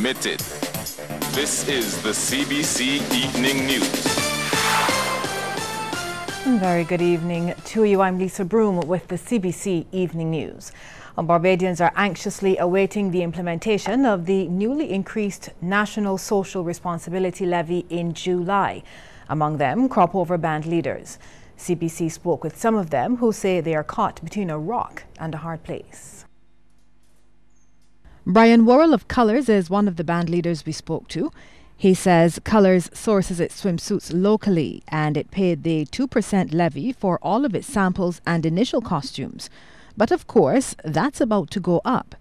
transmitted. This is the CBC Evening News. Very good evening to you. I'm Lisa Broom with the CBC Evening News. Barbadians are anxiously awaiting the implementation of the newly increased National Social Responsibility Levy in July. Among them, crop-over band leaders. CBC spoke with some of them who say they are caught between a rock and a hard place. Brian Worrell of Colours is one of the band leaders we spoke to. He says Colours sources its swimsuits locally and it paid the 2% levy for all of its samples and initial costumes. But of course, that's about to go up,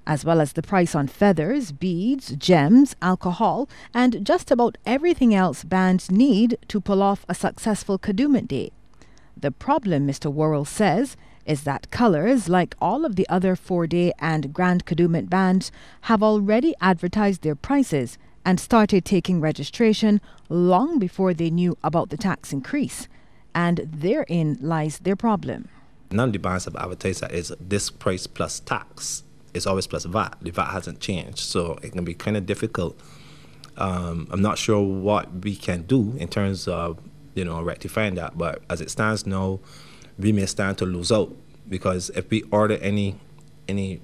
as well as the price on feathers, beads, gems, alcohol, and just about everything else bands need to pull off a successful Kadooment Day. The problem, Mr. Worrell says, is that Colours, like all of the other 4-day and Grand Kadooment bands, have already advertised their prices and started taking registration long before they knew about the tax increase. And therein lies their problem. None of the bands have advertised that it's this price plus tax. It's always plus VAT. The VAT hasn't changed, so it can be kind of difficult. I'm not sure what we can do in terms of, rectifying that. But as it stands now, we may stand to lose out, because if we order any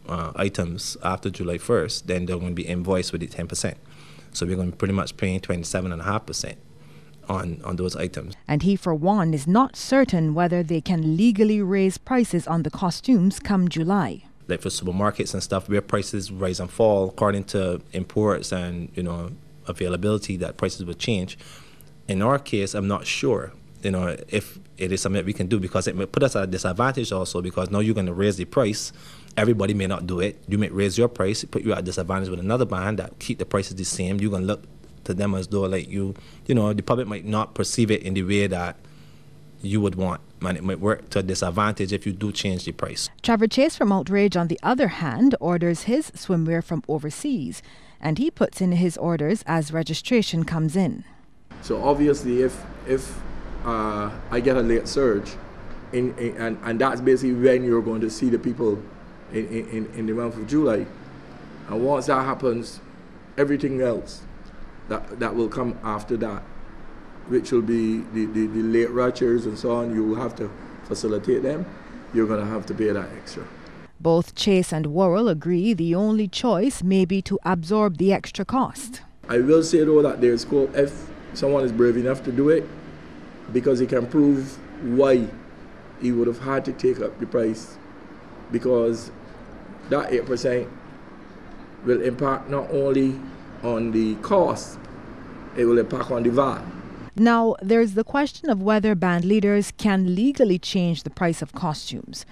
items after July 1st, then they're going to be invoiced with the 10%. So we're going to be pretty much paying 27.5%. On those items. And he, for one, is not certain whether they can legally raise prices on the costumes come July. Like for supermarkets and stuff, where prices rise and fall according to imports and availability, that prices will change. In our case, I'm not sure if it is something that we can do, because it may put us at a disadvantage also, because now you're going to raise the price. Everybody may not do it. You may raise your price, put you at a disadvantage with another band that keep the prices the same. You're going to look to them as though like the public might not perceive it in the way that you would want, and it might work to a disadvantage if you do change the price. Trevor Chase from Outrage, on the other hand, orders his swimwear from overseas, and he puts in his orders as registration comes in. So obviously if I get a late surge, and that's basically when you're going to see the people in the month of July, and once that happens, everything else that will come after that, which will be the late ruptures and so on, you will have to facilitate them. You're going to have to pay that extra. Both Chase and Worrell agree the only choice may be to absorb the extra cost. I will say though that there's scope if someone is brave enough to do it, because he can prove why he would have had to take up the price, because that 8% will impact not only on the cost, it will impact on the VAT. Now, there's the question of whether band leaders can legally change the price of costumes.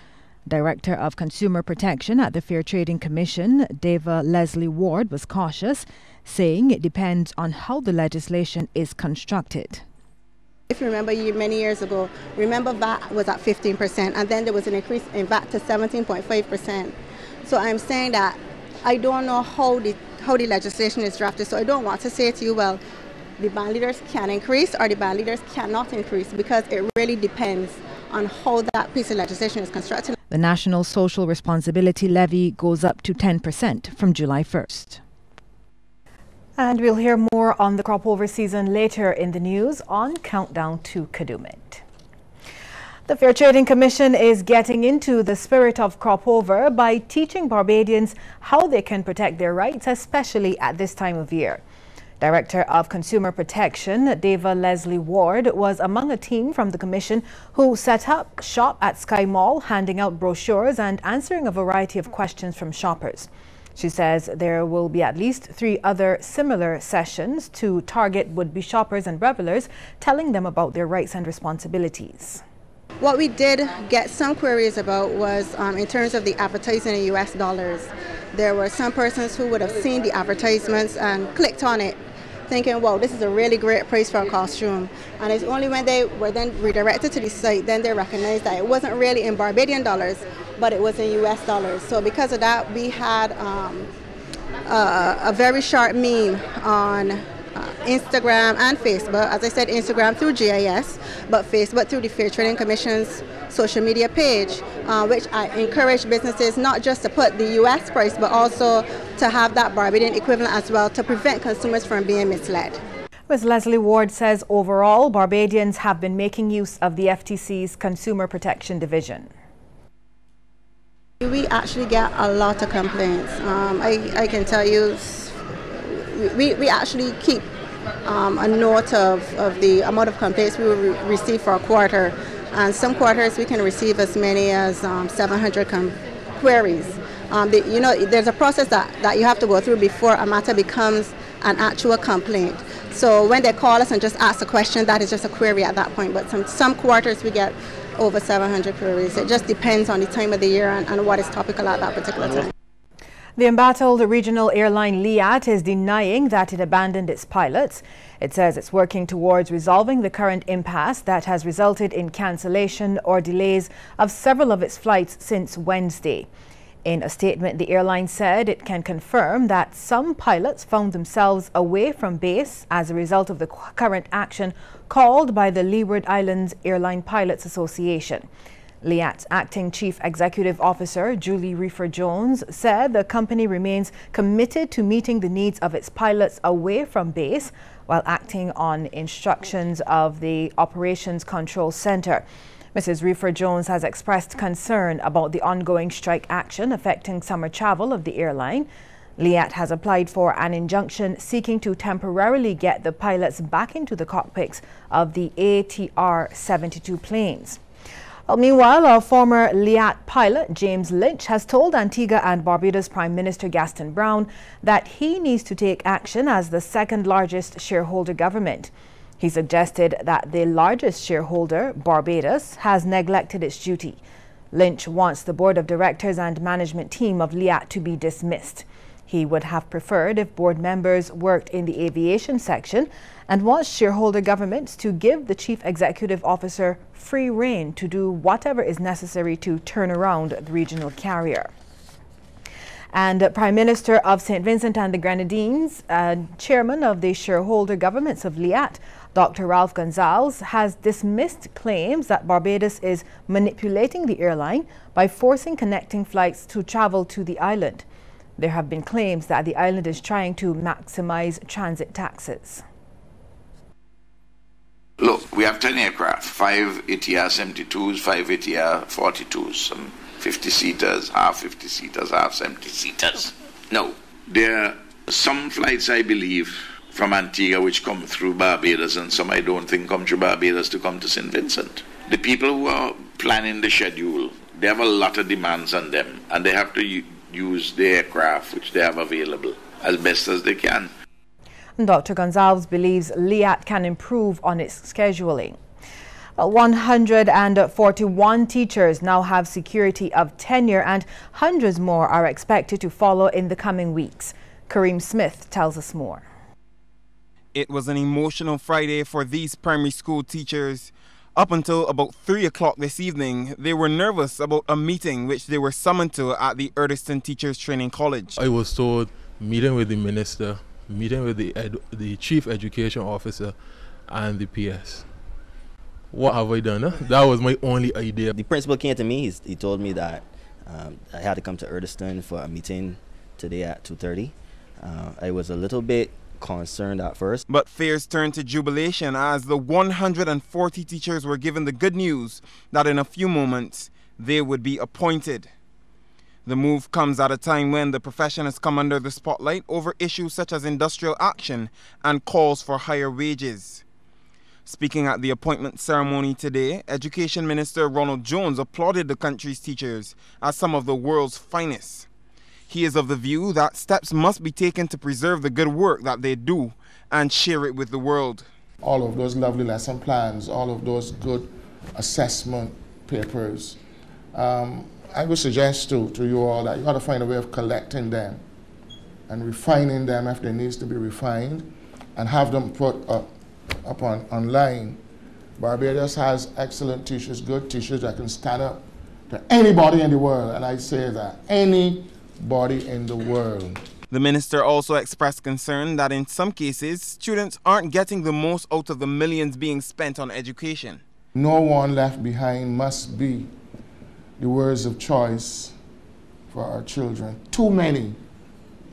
Director of Consumer Protection at the Fair Trading Commission, Deva Leslie Ward, was cautious, saying it depends on how the legislation is constructed. If you remember many years ago, VAT was at 15%, and then there was an increase in VAT to 17.5%. So I'm saying that I don't know how the legislation is drafted, so I don't want to say to you, well, the band leaders can increase or the band leaders cannot increase, because it really depends on how that piece of legislation is constructed. The National Social Responsibility Levy goes up to 10% from July 1st. And we'll hear more on the crop over season later in the news on Countdown to Kadooment. The Fair Trading Commission is getting into the spirit of crop over by teaching Barbadians how they can protect their rights, especially at this time of year. Director of Consumer Protection, Deva Leslie Ward, was among a team from the Commission who set up shop at Sky Mall, handing out brochures and answering a variety of questions from shoppers. She says there will be at least 3 other similar sessions to target would-be shoppers and revelers, telling them about their rights and responsibilities. What we did get some queries about was in terms of the advertising in US dollars. There were some persons who would have seen the advertisements and clicked on it, thinking, wow, this is a really great price for a costume. And it's only when they were then redirected to the site, then they recognized that it wasn't really in Barbadian dollars, but it was in US dollars. So because of that, we had a very sharp meme on Instagram and Facebook. As I said, Instagram through GIS, but Facebook through the Fair Trading Commission's social media page, which I encourage businesses not just to put the U.S. price, but also to have that Barbadian equivalent as well to prevent consumers from being misled. Ms. Leslie Ward says overall, Barbadians have been making use of the FTC's Consumer Protection Division. We actually get a lot of complaints. I can tell you, we actually keep a note of the amount of complaints we will receive for a quarter. And some quarters we can receive as many as 700 queries. There's a process that you have to go through before a matter becomes an actual complaint. So when they call us and just ask a question, that is just a query at that point. But some quarters we get over 700 queries. It just depends on the time of the year and what is topical at that particular time. The embattled regional airline Liat is denying that it abandoned its pilots. It says it's working towards resolving the current impasse that has resulted in cancellation or delays of several of its flights since Wednesday. In a statement, the airline said it can confirm that some pilots found themselves away from base as a result of the current action called by the Leeward Islands Airline Pilots Association. Liat's acting chief executive officer, Julie Reefer-Jones, said the company remains committed to meeting the needs of its pilots away from base while acting on instructions of the Operations Control Center. Mrs. Reefer-Jones has expressed concern about the ongoing strike action affecting summer travel of the airline. Liat has applied for an injunction seeking to temporarily get the pilots back into the cockpits of the ATR 72 planes. Well, meanwhile, a former Liat pilot, James Lynch, has told Antigua and Barbuda's Prime Minister Gaston Brown that he needs to take action as the second largest shareholder government. He suggested that the largest shareholder, Barbados, has neglected its duty. Lynch wants the board of directors and management team of Liat to be dismissed. He would have preferred if board members worked in the aviation section and wants shareholder governments to give the chief executive officer free rein to do whatever is necessary to turn around the regional carrier. And Prime Minister of St. Vincent and the Grenadines, chairman of the shareholder governments of Liat, Dr. Ralph Gonzalez, has dismissed claims that Barbados is manipulating the airline by forcing connecting flights to travel to the island. There have been claims that the island is trying to maximize transit taxes. Look, we have 10 aircraft, 5 ATR 72s, 5 ATR 42s, some 50-seaters, half 50-seaters, half 70-seaters. No, there are some flights, I believe, from Antigua which come through Barbados, and some I don't think come through Barbados to come to St. Vincent. The people who are planning the schedule, they have a lot of demands on them, and they have to use the aircraft which they have available as best as they can. Dr. Gonzalez believes Liat can improve on its scheduling. 141 teachers now have security of tenure, and hundreds more are expected to follow in the coming weeks. Kareem Smith tells us more. It was an emotional Friday for these primary school teachers. Up until about 3 o'clock this evening, they were nervous about a meeting which they were summoned to at the Erdiston Teachers Training College. I was told meeting with the minister, meeting with the chief education officer and the PS. What have I done? Huh? That was my only idea. The principal came to me. He told me that I had to come to Erdiston for a meeting today at 2:30. I was a little bit concerned at first. But fears turned to jubilation as the 140 teachers were given the good news that in a few moments they would be appointed. The move comes at a time when the profession has come under the spotlight over issues such as industrial action and calls for higher wages. Speaking at the appointment ceremony today, Education Minister Ronald Jones applauded the country's teachers as some of the world's finest. He is of the view that steps must be taken to preserve the good work that they do and share it with the world. All of those lovely lesson plans, all of those good assessment papers, I would suggest to you all that you ought to find a way of collecting them and refining them if they need to be refined and have them put up online. Barbados has excellent teachers, good teachers that can stand up to anybody in the world, and I say that, anybody in the world. The minister also expressed concern that in some cases, students aren't getting the most out of the millions being spent on education. No one left behind must be the words of choice for our children. Too many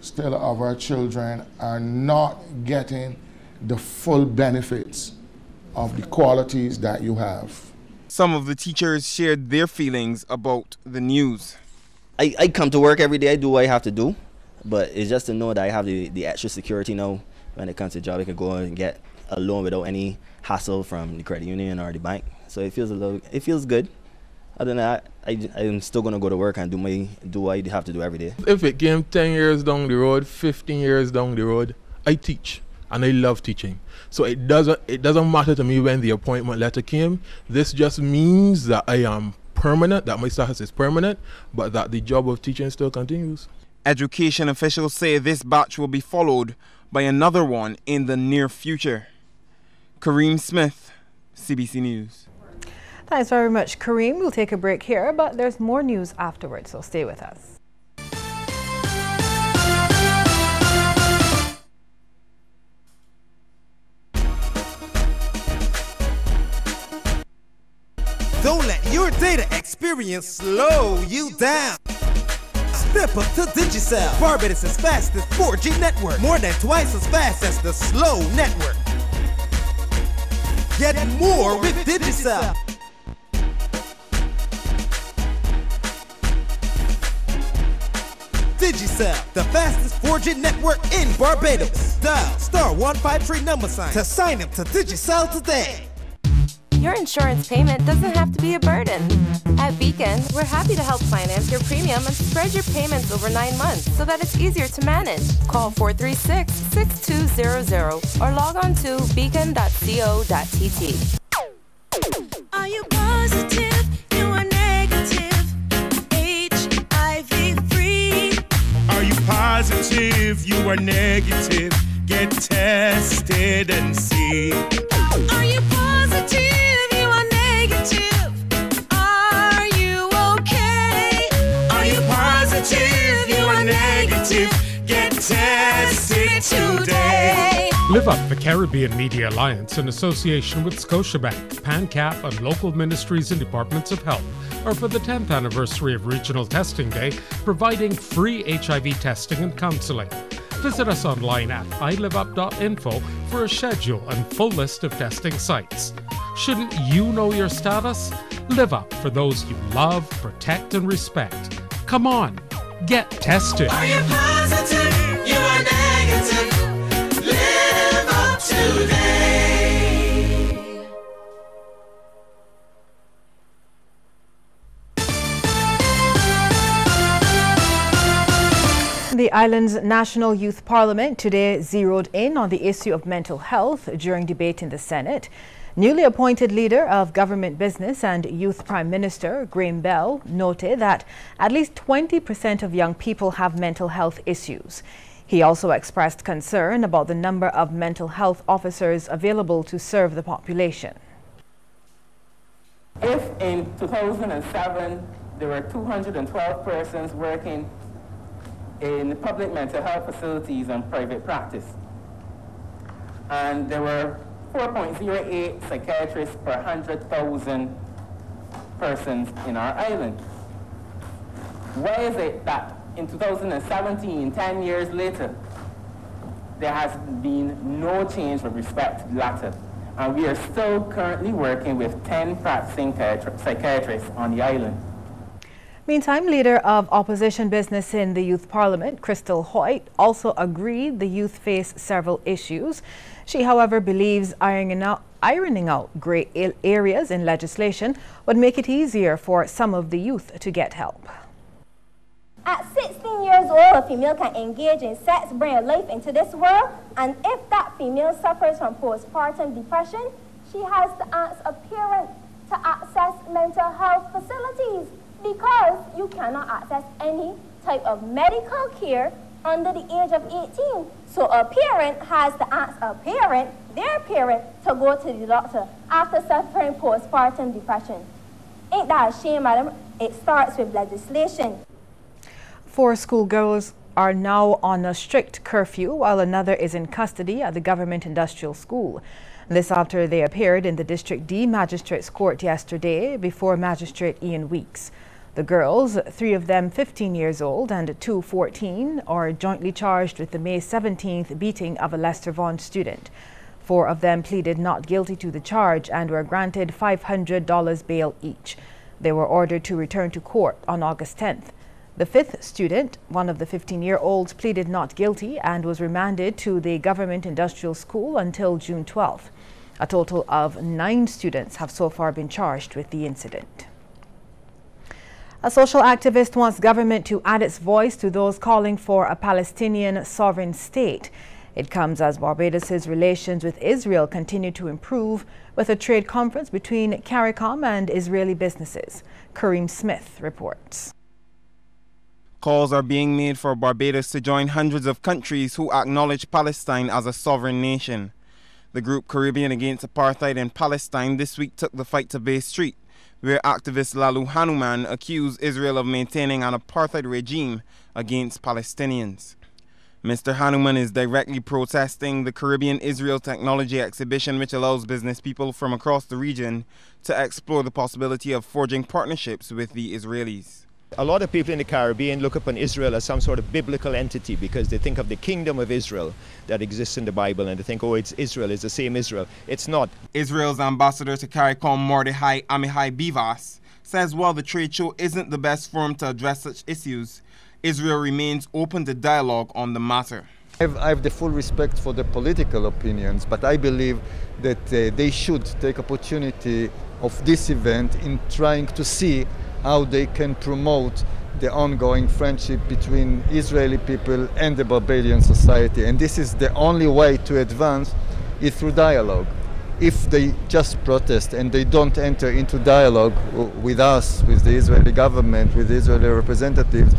still of our children are not getting the full benefits of the qualities that you have. Some of the teachers shared their feelings about the news. I come to work every day, I do what I have to do, but it's just to know that I have the extra security now. When it comes to job, I can go and get a loan without any hassle from the credit union or the bank. So it feels good. Other than that, I'm still gonna go to work and do what I have to do every day. If it came 10 years down the road, 15 years down the road, I teach, and I love teaching. So it doesn't matter to me when the appointment letter came. This just means that I am permanent, that my status is permanent, but that the job of teaching still continues. Education officials say this batch will be followed by another one in the near future. Kareem Smith, CBC News. Thanks very much, Kareem. We'll take a break here, but there's more news afterwards, so stay with us. Don't let your data experience slow you down. Step up to Digicel, Barbados' fastest 4G network, more than twice as fast as the slow network. Get more with Digicel. Digicel, the fastest 4G network in Barbados. Dial *153# to sign up to Digicel today. Your insurance payment doesn't have to be a burden. At Beacon, we're happy to help finance your premium and spread your payments over 9 months so that it's easier to manage. Call 436-6200 or log on to beacon.co.tt. Are you positive? You are negative. HIV free. Are you positive? You are negative. Get tested and see. Are you positive? You are negative. Get tested today. Live Up, the Caribbean Media Alliance, in association with Scotiabank, PANCAP, and local ministries and departments of health, are for the 10th anniversary of Regional Testing Day, providing free HIV testing and counselling. Visit us online at iliveup.info for a schedule and full list of testing sites. Shouldn't you know your status? Live up for those you love, protect, and respect. Come on, get tested. Are you positive? You are negative. Live up today. The island's National Youth Parliament today zeroed in on the issue of mental health during debate in the Senate. Newly appointed leader of Government Business and Youth Prime Minister Graham Bell noted that at least 20% of young people have mental health issues. He also expressed concern about the number of mental health officers available to serve the population. If in 2007 there were 212 persons working in public mental health facilities and private practice, and there were 4.08 psychiatrists per 100,000 persons in our island. Why is it that in 2017, 10 years later, there has been no change with respect to the latter? And we are still currently working with 10 practicing psychiatrists on the island. Meantime, leader of opposition business in the Youth Parliament, Crystal Hoyt, also agreed the youth face several issues. She, however, believes ironing out grey areas in legislation would make it easier for some of the youth to get help. At 16 years old, a female can engage in sex, bring a life into this world, and if that female suffers from postpartum depression, she has to ask a parent to access mental health facilities, because you cannot access any type of medical care under the age of 18. So a parent has to ask their parent, to go to the doctor after suffering postpartum depression. Ain't that a shame, madam? It starts with legislation. 4 schoolgirls are now on a strict curfew while another is in custody at the Government Industrial School. This after they appeared in the District D Magistrates Court yesterday before Magistrate Ian Weeks. The girls, 3 of them 15 years old and 2 14, are jointly charged with the May 17th beating of a Leicester Vaughan student. 4 of them pleaded not guilty to the charge and were granted $500 bail each. They were ordered to return to court on August 10th. The 5th student, one of the 15-year-olds, pleaded not guilty and was remanded to the Government Industrial School until June 12th. A total of 9 students have so far been charged with the incident. A social activist wants government to add its voice to those calling for a Palestinian sovereign state. It comes as Barbados's relations with Israel continue to improve with a trade conference between CARICOM and Israeli businesses. Kareem Smith reports. Calls are being made for Barbados to join hundreds of countries who acknowledge Palestine as a sovereign nation. The group Caribbean Against Apartheid in Palestine this week took the fight to Bay Street, where activist Lalu Hanuman accused Israel of maintaining an apartheid regime against Palestinians. Mr. Hanuman is directly protesting the Caribbean Israel Technology Exhibition, which allows business people from across the region to explore the possibility of forging partnerships with the Israelis. A lot of people in the Caribbean look upon Israel as some sort of biblical entity because they think of the kingdom of Israel that exists in the Bible and they think, oh, it's Israel, it's the same Israel. It's not. Israel's ambassador to CARICOM, Mordechai Amihai Bivas, says while the trade show isn't the best forum to address such issues, Israel remains open to dialogue on the matter. I have the full respect for the political opinions, but I believe that they should take opportunity of this event in trying to see how they can promote the ongoing friendship between Israeli people and the Barbadian society. And this is the only way to advance is through dialogue. If they just protest and they don't enter into dialogue with us, with the Israeli government, with the Israeli representatives,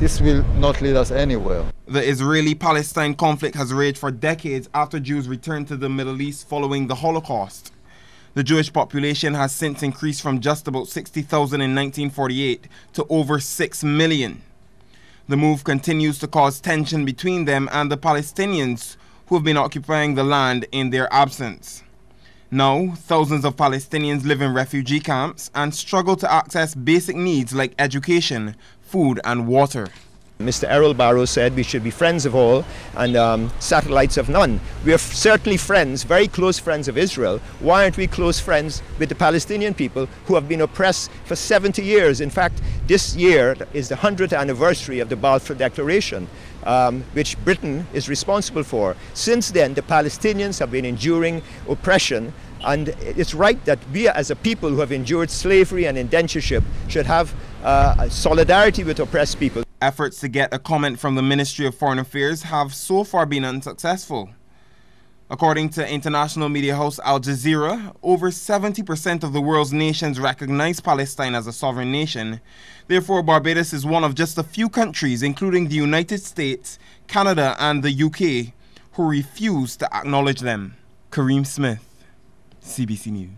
this will not lead us anywhere. The Israeli-Palestine conflict has raged for decades after Jews returned to the Middle East following the Holocaust. The Jewish population has since increased from just about 60,000 in 1948 to over 6 million. The move continues to cause tension between them and the Palestinians who have been occupying the land in their absence. Now, thousands of Palestinians live in refugee camps and struggle to access basic needs like education, food and water. Mr. Errol Barrow said we should be friends of all and satellites of none. We are certainly friends, very close friends of Israel. Why aren't we close friends with the Palestinian people who have been oppressed for 70 years? In fact, this year is the 100th anniversary of the Balfour Declaration, which Britain is responsible for. Since then, the Palestinians have been enduring oppression, and it's right that we as a people who have endured slavery and indentureship should have solidarity with oppressed people. Efforts to get a comment from the Ministry of Foreign Affairs have so far been unsuccessful. According to international media house Al Jazeera, over 70% of the world's nations recognize Palestine as a sovereign nation. Therefore, Barbados is one of just a few countries, including the United States, Canada and the UK, who refuse to acknowledge them. Kareem Smith, CBC News.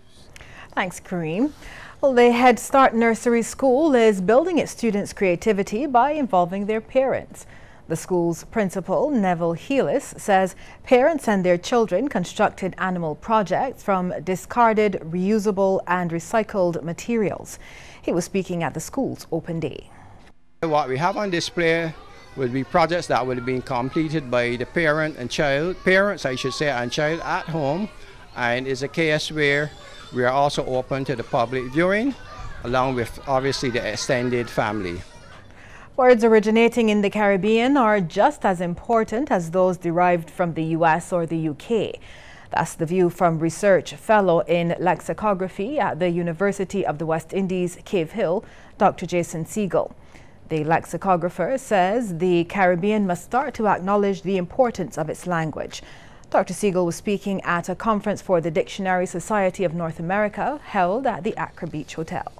Thanks, Kareem. Well, the Head Start Nursery School is building its students' creativity by involving their parents. The school's principal, Neville Heelis, says parents and their children constructed animal projects from discarded, reusable and recycled materials. He was speaking at the school's open day. What we have on display will be projects that will be completed by the parents and child at home, and it's a case where we are also open to the public viewing, along with obviously the extended family. Words originating in the Caribbean are just as important as those derived from the US or the UK. That's the view from research fellow in lexicography at the University of the West Indies, Cave Hill, Dr. Jason Siegel. The lexicographer says the Caribbean must start to acknowledge the importance of its language. Dr. Siegel was speaking at a conference for the Dictionary Society of North America held at the Accra Beach Hotel.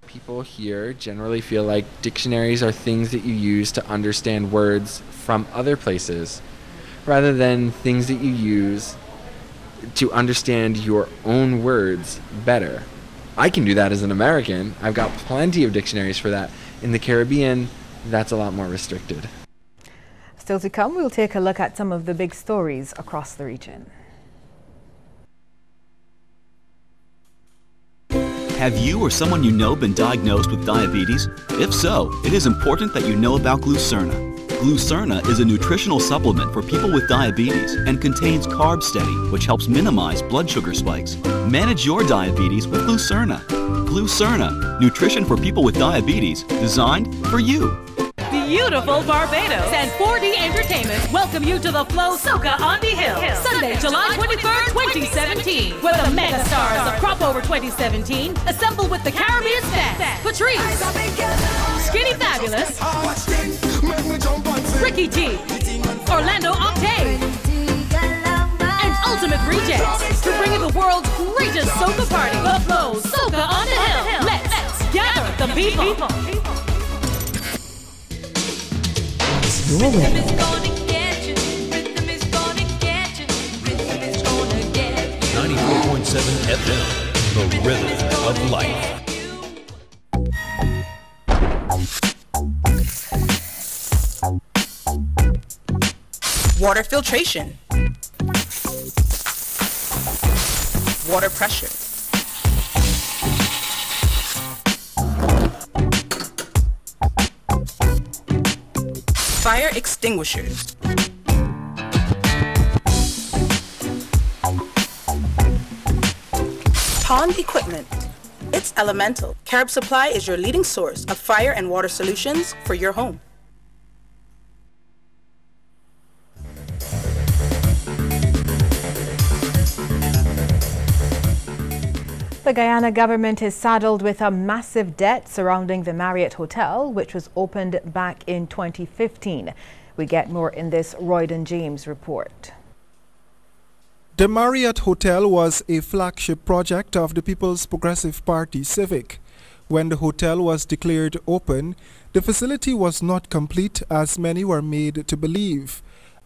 People here generally feel like dictionaries are things that you use to understand words from other places, rather than things that you use to understand your own words better. I can do that as an American. I've got plenty of dictionaries for that. In the Caribbean, that's a lot more restricted. Still to come, we'll take a look at some of the big stories across the region. Have you or someone you know been diagnosed with diabetes? If so, it is important that you know about Glucerna. Glucerna is a nutritional supplement for people with diabetes and contains Carb Steady, which helps minimize blood sugar spikes. Manage your diabetes with Glucerna. Glucerna, nutrition for people with diabetes, designed for you. Beautiful Barbados and 4D Entertainment welcome you to the Flow Soca on the Hill, Sunday, July 23rd, 2017, where the mega stars of Crop Over 2017 assemble with the Caribbean Stand, Patrice, Skinny Fabulous, Ricky T, Orlando Octave, and Ultimate Rejects to bring you the world's greatest soca party, the Flow Soca on the Hill. Let's gather the people. Your rhythm. 94.7 FM, the rhythm of life. Water filtration. Water pressure. Fire extinguishers. Pond equipment. It's elemental. Carib Supply is your leading source of fire and water solutions for your home. The Guyana government is saddled with a massive debt surrounding the Marriott Hotel, which was opened back in 2015. We get more in this Royden James report. The Marriott Hotel was a flagship project of the People's Progressive Party Civic. When the hotel was declared open, the facility was not complete as many were made to believe.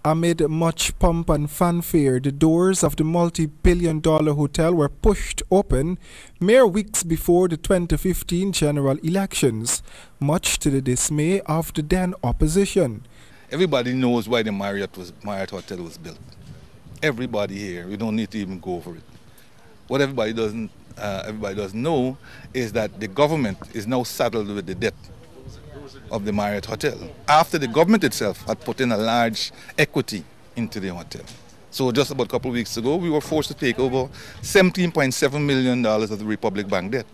Amid much pomp and fanfare, the doors of the multi-billion-dollar hotel were pushed open mere weeks before the 2015 general elections, much to the dismay of the then opposition. Everybody knows why the Marriott Hotel was built. Everybody here, we don't need to even go over it. What everybody doesn't know is that the government is now saddled with the debt of the Marriott Hotel, after the government itself had put in a large equity into the hotel. So just about a couple of weeks ago, we were forced to take over $17.7 million of the Republic Bank debt.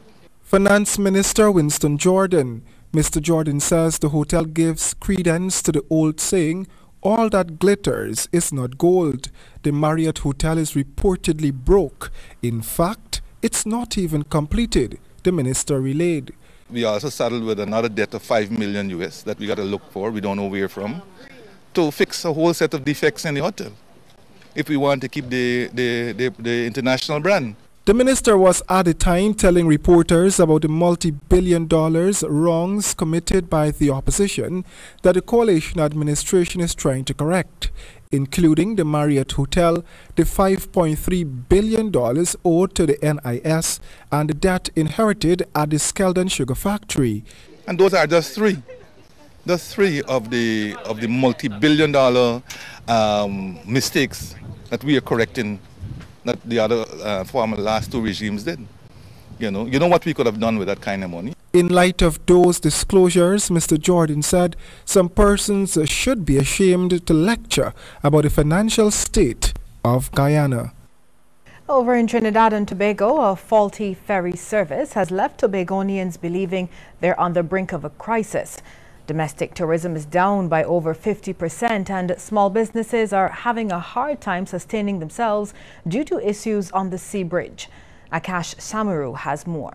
Finance Minister Winston Jordan. Mr. Jordan says the hotel gives credence to the old saying, all that glitters is not gold. The Marriott Hotel is reportedly broke. In fact, it's not even completed, the minister relayed. We also saddled with another debt of $5 million US that we got to look for, we don't know where from, to fix a whole set of defects in the hotel if we want to keep the international brand. The minister was at the time telling reporters about the multi-billion-dollar wrongs committed by the opposition that the coalition administration is trying to correct, including the Marriott Hotel, the $5.3 billion owed to the NIS, and the debt inherited at the Skeldon Sugar Factory. And those are just three. Just three of the multi-billion-dollar mistakes that we are correcting that the other former last two regimes did. You know what we could have done with that kind of money. In light of those disclosures, Mr. Jordan said some persons should be ashamed to lecture about the financial state of Guyana. Over in Trinidad and Tobago, a faulty ferry service has left Tobagonians believing they're on the brink of a crisis. Domestic tourism is down by over 50% and small businesses are having a hard time sustaining themselves due to issues on the sea bridge. Akash Samaru has more.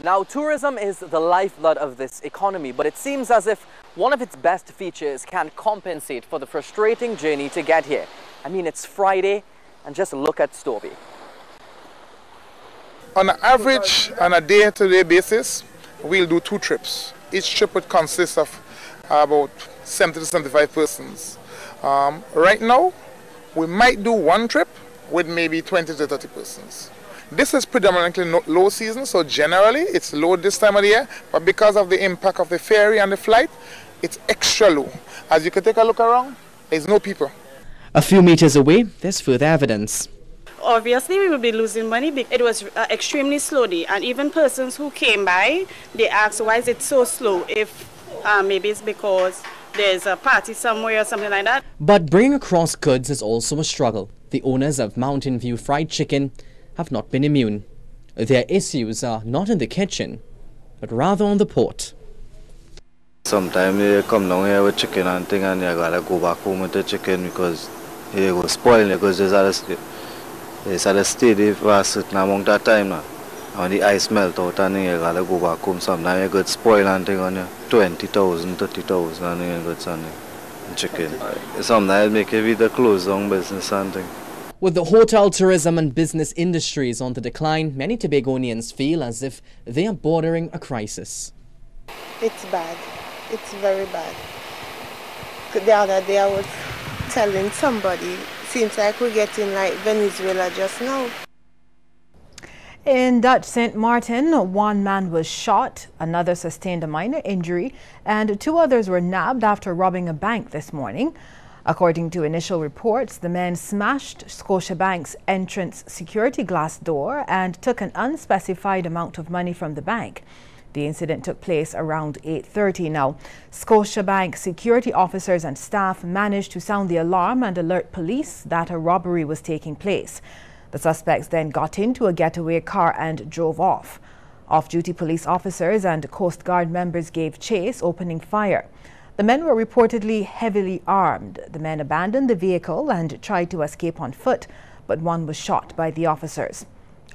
Now, tourism is the lifeblood of this economy, but it seems as if one of its best features can't compensate for the frustrating journey to get here. I mean, it's Friday, and just look at Stobie. On average, on a day-to-day basis, we'll do 2 trips. Each trip would consist of about 70 to 75 persons. Right now, we might do 1 trip with maybe 20 to 30 persons. This is predominantly low season, so generally it's low this time of the year, but because of the impact of the ferry and the flight, it's extra low. As you can take a look around, there's no people. A few meters away, there's further evidence. Obviously, we will be losing money because it was extremely slow day, and even persons who came by, they asked why is it so slow, if maybe it's because there's a party somewhere or something like that. But bringing across goods is also a struggle. The owners of Mountain View Fried Chicken have not been immune. Their issues are not in the kitchen, but rather on the port. Sometimes you come down here with chicken and thing, and you gotta go back home with the chicken because it will spoil because it's at a steady for a certain amount of time now. And the ice melt out and you gotta go back home. Sometimes you get spoiled and thing on you. 20,000, 30,000 and you get something chicken. Sometimes make you either close down business and thing. With the hotel, tourism and business industries on the decline, many Tobagonians feel as if they are bordering a crisis. It's bad. It's very bad. The other day I was telling somebody, seems like we're getting like Venezuela just now. In Dutch St. Martin, one man was shot, another sustained a minor injury, and 2 others were nabbed after robbing a bank this morning. According to initial reports, the men smashed Scotiabank's entrance security glass door and took an unspecified amount of money from the bank. The incident took place around 8:30 now. Scotiabank security officers and staff managed to sound the alarm and alert police that a robbery was taking place. The suspects then got into a getaway car and drove off. Off-duty police officers and Coast Guard members gave chase, opening fire. The men were reportedly heavily armed. The men abandoned the vehicle and tried to escape on foot, but one was shot by the officers.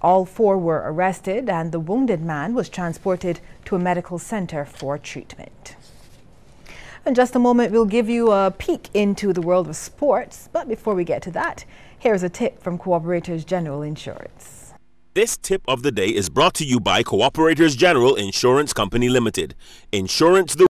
All 4 were arrested and the wounded man was transported to a medical center for treatment. In just a moment, we'll give you a peek into the world of sports. But before we get to that, here's a tip from Cooperators General Insurance. This tip of the day is brought to you by Cooperators General Insurance Company Limited. Insurance the